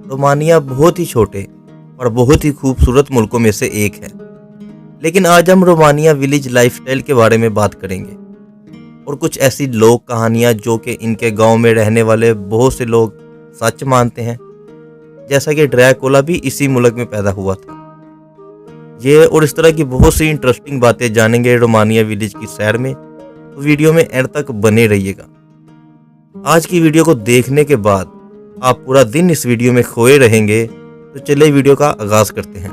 Romania बहुत ही छोटे और बहुत ही खूबसूरत मुल्कों में से एक है। लेकिन आज हम रोमानिया विलेज लाइफस्टाइल के बारे में बात करेंगे और कुछ ऐसी लोक कहानियां जो कि इनके गांव में रहने वाले बहुत से लोग सच मानते हैं, जैसा कि ड्रैकुला भी इसी मुल्क में पैदा हुआ था। ये और इस तरह की बहुत सी इंटरेस्टिंग बातें जानेंगे रोमानिया विलेज की सैर में, तो वीडियो में एंड तक बने रहिएगा। आज की वीडियो को देखने के बाद आप पूरा दिन इस वीडियो में खोए रहेंगे, तो चलिए वीडियो का आगाज करते हैं।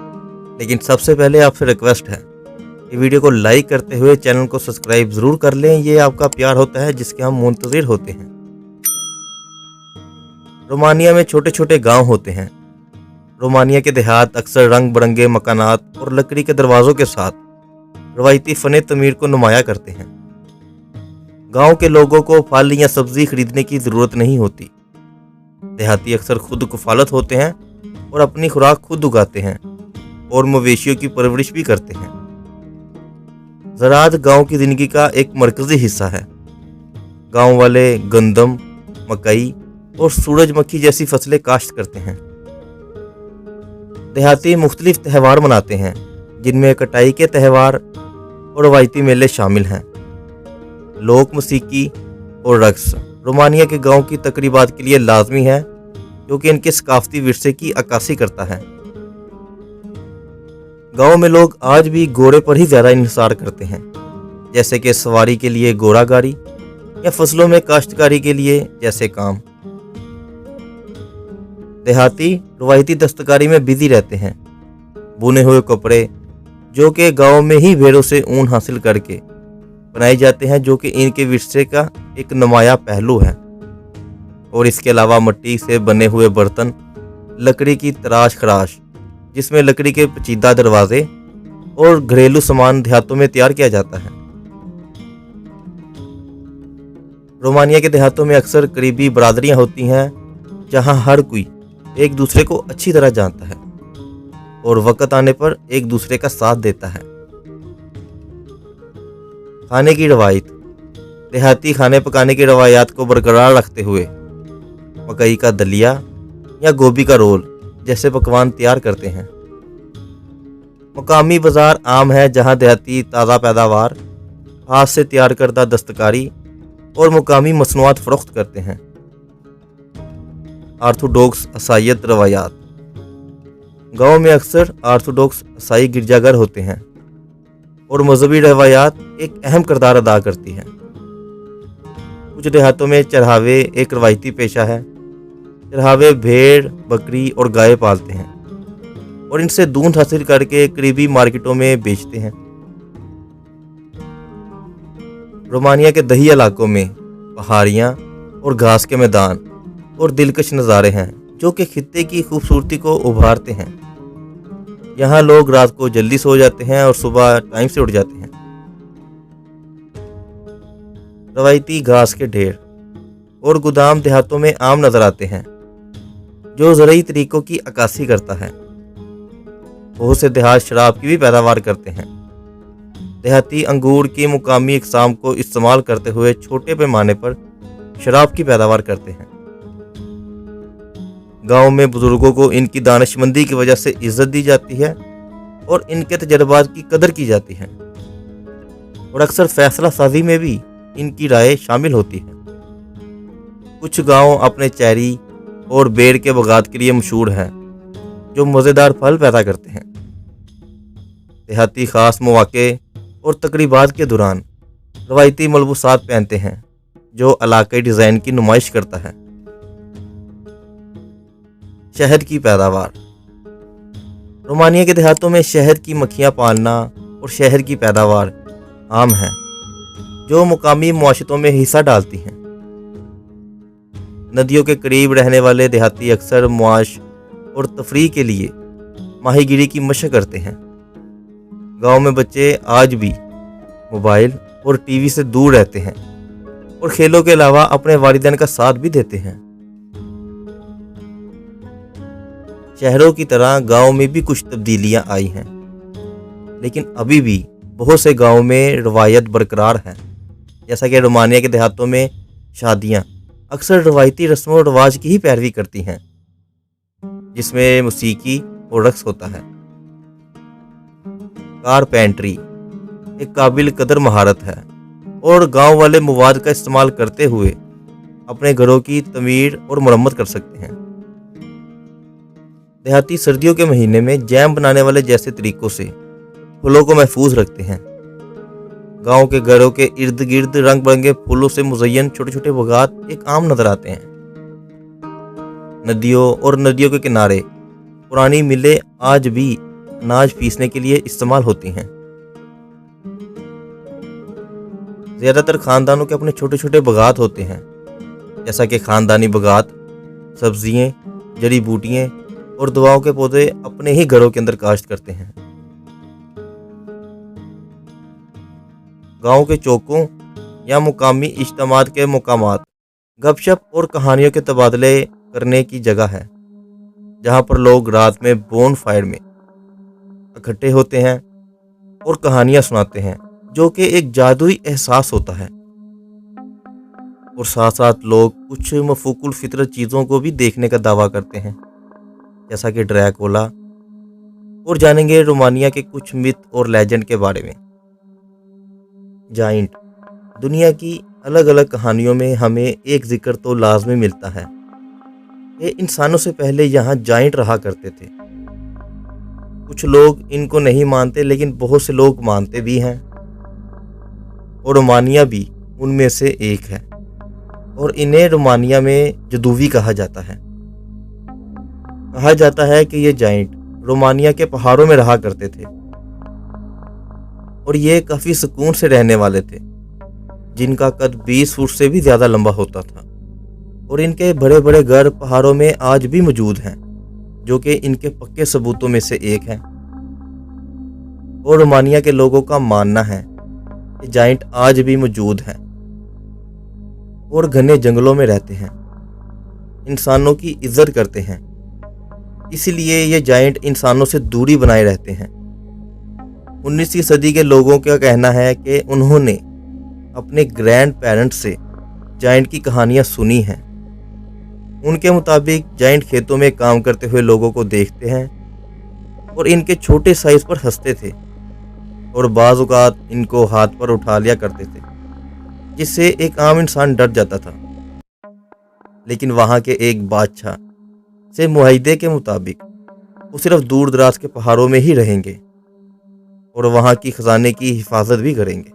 लेकिन सबसे पहले आपसे रिक्वेस्ट है कि वीडियो को लाइक करते हुए चैनल को सब्सक्राइब जरूर कर लें। ये आपका प्यार होता है जिसके हम मुंतजिर होते हैं। रोमानिया में छोटे छोटे गांव होते हैं। रोमानिया के देहात अक्सर रंग बिरंगे मकानात और लकड़ी के दरवाजों के साथ रवायती फन तमीर को नुमाया करते हैं। गांव के लोगों को फल या सब्जी खरीदने की जरूरत नहीं होती। देहाती अक्सर खुद कफालत होते हैं और अपनी खुराक खुद उगाते हैं और मवेशियों की परवरिश भी करते हैं। ज़राअत गांव की जिंदगी का एक मरकजी हिस्सा है। गांव वाले गंदम, मकई और सूरजमुखी जैसी फसलें काश्त करते हैं। देहाती मुख्तलिफ त्यौहार मनाते हैं, जिनमें कटाई के त्यौहार और रवायती मेले शामिल हैं। लोक मौसीकी और रक्स रोमानिया के गांव की तकरीबात के लिए लाजमी है, जो कि इनके सकाफती विरसे की अक्कासी करता है। गांव में लोग आज भी घोड़े पर ही ज़्यादा इंहिसार करते हैं, जैसे कि सवारी के लिए घोड़ा गाड़ी या फसलों में काश्तकारी के लिए जैसे काम। देहाती रवायती दस्तकारी में बिजी रहते हैं। बुने हुए कपड़े जो कि गांव में ही भेड़ों से ऊन हासिल करके बनाए जाते हैं, जो कि इनके विरसे का एक नुमाया पहलू है। और इसके अलावा मिट्टी से बने हुए बर्तन, लकड़ी की तराश खराश जिसमें लकड़ी के पेचीदा दरवाजे और घरेलू सामान देहातों में तैयार किया जाता है। रोमानिया के देहातों में अक्सर करीबी बरादरियां होती हैं, जहां हर कोई एक दूसरे को अच्छी तरह जानता है और वक्त आने पर एक दूसरे का साथ देता है। खाने की रवायत देहाती खाने पकाने की रवायात को बरकरार रखते हुए मकई का दलिया या गोभी का रोल जैसे पकवान तैयार करते हैं। मुकामी बाजार आम है, जहां देहाती ताज़ा पैदावार, हाथ से तैयार करदा दस्तकारी और मुकामी मसनूआत फरोख्त करते हैं। ऑर्थोडॉक्स ईसाईयत रवायात गांव में अक्सर ऑर्थोडॉक्स ईसाई गिरजाघर होते हैं और मजहबी रवायात एक अहम किरदार अदा करती है। कुछ देहातों में चरहावे एक रवायती पेशा है। चरहावे भेड़, बकरी और गाय पालते हैं और इनसे दूध हासिल करके करीबी मार्केटों में बेचते हैं। रोमानिया के दही इलाकों में पहाड़ियाँ और घास के मैदान और दिलकश नज़ारे हैं, जो कि खित्ते की खूबसूरती को उभारते हैं। यहाँ लोग रात को जल्दी सो जाते हैं और सुबह टाइम से उठ जाते हैं। रवायती घास के ढेर और गोदाम देहातों में आम नजर आते हैं, जो ज़रूरी तरीकों की अक्कासी करता है। बहुत से देहात शराब की भी पैदावार करते हैं। देहाती अंगूर की मुकामी इकसाम को इस्तेमाल करते हुए छोटे पैमाने पर शराब की पैदावार करते हैं। गांव में बुजुर्गों को इनकी दानिशमंदी की वजह से इज्जत दी जाती है और इनके तजर्बात की कदर की जाती है और अक्सर फैसला साजी में भी इनकी राय शामिल होती है। कुछ गांव अपने चेरी और बेर के बगात के लिए मशहूर हैं, जो मज़ेदार फल पैदा करते हैं। देहाती खास मौके और तकरीबात के दौरान रवायती मलबूसात पहनते हैं, जो इलाकाई डिज़ाइन की नुमाइश करता है। शहद की पैदावार रोमानिया के देहातों में शहद की मक्खियाँ पालना और शहद की पैदावार आम है, जो मुकामी मुआशरों में हिस्सा डालती हैं। नदियों के करीब रहने वाले देहाती अक्सर मुआश और तफरीह के लिए माहीगिरी की मशक करते हैं। गांव में बच्चे आज भी मोबाइल और टीवी से दूर रहते हैं और खेलों के अलावा अपने वालिदैन का साथ भी देते हैं। शहरों की तरह गांव में भी कुछ तब्दीलियां आई हैं, लेकिन अभी भी बहुत से गांव में रवायत बरकरार है। जैसा कि रोमानिया के देहातों में शादियां अक्सर रवायती रस्मों और रिवाज की ही पैरवी करती हैं, जिसमें मौसीकी और रक्स होता है। कारपेंट्री एक काबिल कदर महारत है और गांव वाले मवाद का इस्तेमाल करते हुए अपने घरों की तमीर और मरम्मत कर सकते हैं। देहाती सर्दियों के महीने में जैम बनाने वाले जैसे तरीकों से फूलों को महफूज रखते हैं। गांव के घरों के इर्द गिर्द रंग बिरंगे फूलों से मुज़य्यन छोटे छोटे बगात एक आम नजर आते हैं। नदियों और नदियों के किनारे पुरानी मिलें आज भी अनाज पीसने के लिए इस्तेमाल होती हैं। ज्यादातर खानदानों के अपने छोटे छोटे बगात होते हैं, जैसा कि खानदानी बगात सब्जियां, जड़ी बूटियां और दवाओं के पौधे अपने ही घरों के अंदर काश्त करते हैं। गांव के चौकों या मुकामी इज्तिमात के मुकामात गपशप और कहानियों के तबादले करने की जगह है, जहां पर लोग रात में बोन फायर में इकट्ठे होते हैं और कहानियां सुनाते हैं, जो कि एक जादुई एहसास होता है। और साथ साथ लोग कुछ मफूकुल फितरत चीज़ों को भी देखने का दावा करते हैं, जैसा कि ड्रैकुला। और जानेंगे रोमानिया के कुछ मिथ और लेजेंड के बारे में। जाइंट दुनिया की अलग अलग कहानियों में हमें एक जिक्र तो लाजमी मिलता है कि इंसानों से पहले यहाँ जाइंट रहा करते थे। कुछ लोग इनको नहीं मानते, लेकिन बहुत से लोग मानते भी हैं और रोमानिया भी उनमें से एक है। और इन्हें रोमानिया में जदूवी कहा जाता है। कहा जाता है कि ये जाइंट रोमानिया के पहाड़ों में रहा करते थे और ये काफ़ी सुकून से रहने वाले थे, जिनका कद 20 फुट से भी ज़्यादा लंबा होता था। और इनके बड़े बड़े घर पहाड़ों में आज भी मौजूद हैं, जो कि इनके पक्के सबूतों में से एक है। और रोमानिया के लोगों का मानना है कि जाइंट आज भी मौजूद हैं और घने जंगलों में रहते हैं, इंसानों की इज्जत करते हैं। इसलिए ये जाइंट इंसानों से दूरी बनाए रहते हैं। 19वीं सदी के लोगों का कहना है कि उन्होंने अपने ग्रैंड पेरेंट्स से जाइंट की कहानियां सुनी हैं। उनके मुताबिक जाइंट खेतों में काम करते हुए लोगों को देखते हैं और इनके छोटे साइज पर हंसते थे और बाज़ औक़ात इनको हाथ पर उठा लिया करते थे, जिससे एक आम इंसान डर जाता था। लेकिन वहाँ के एक बादशाह से मुआहिदे के मुताबिक वो सिर्फ दूर दराज के पहाड़ों में ही रहेंगे और वहाँ की खजाने की हिफाजत भी करेंगे।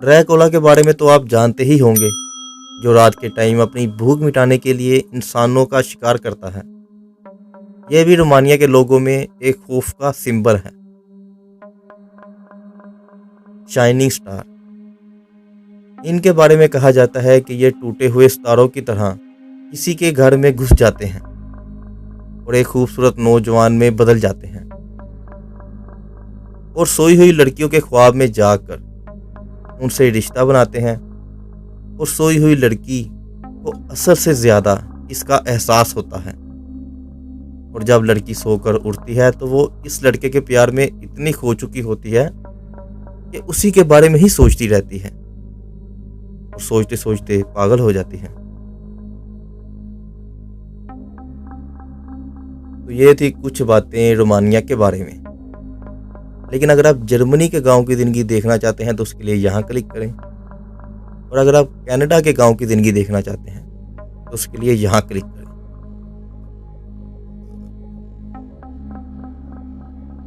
ड्रैकुला के बारे में तो आप जानते ही होंगे, जो रात के टाइम अपनी भूख मिटाने के लिए इंसानों का शिकार करता है। यह भी रोमानिया के लोगों में एक खौफ का सिंबल है। शाइनिंग स्टार इनके बारे में कहा जाता है कि ये टूटे हुए सितारों की तरह किसी के घर में घुस जाते हैं और एक खूबसूरत नौजवान में बदल जाते हैं और सोई हुई लड़कियों के ख्वाब में जाकर उनसे रिश्ता बनाते हैं। और सोई हुई लड़की को असर से ज़्यादा इसका एहसास होता है और जब लड़की सोकर उठती है तो वो इस लड़के के प्यार में इतनी खो चुकी होती है कि उसी के बारे में ही सोचती रहती है और सोचते सोचते पागल हो जाती है। तो ये थी कुछ बातें रोमानिया के बारे में। लेकिन अगर आप जर्मनी के गांव की ज़िंदगी देखना चाहते हैं तो उसके लिए यहाँ क्लिक करें, और अगर आप कनाडा के गांव की ज़िंदगी देखना चाहते हैं तो उसके लिए यहाँ क्लिक करें।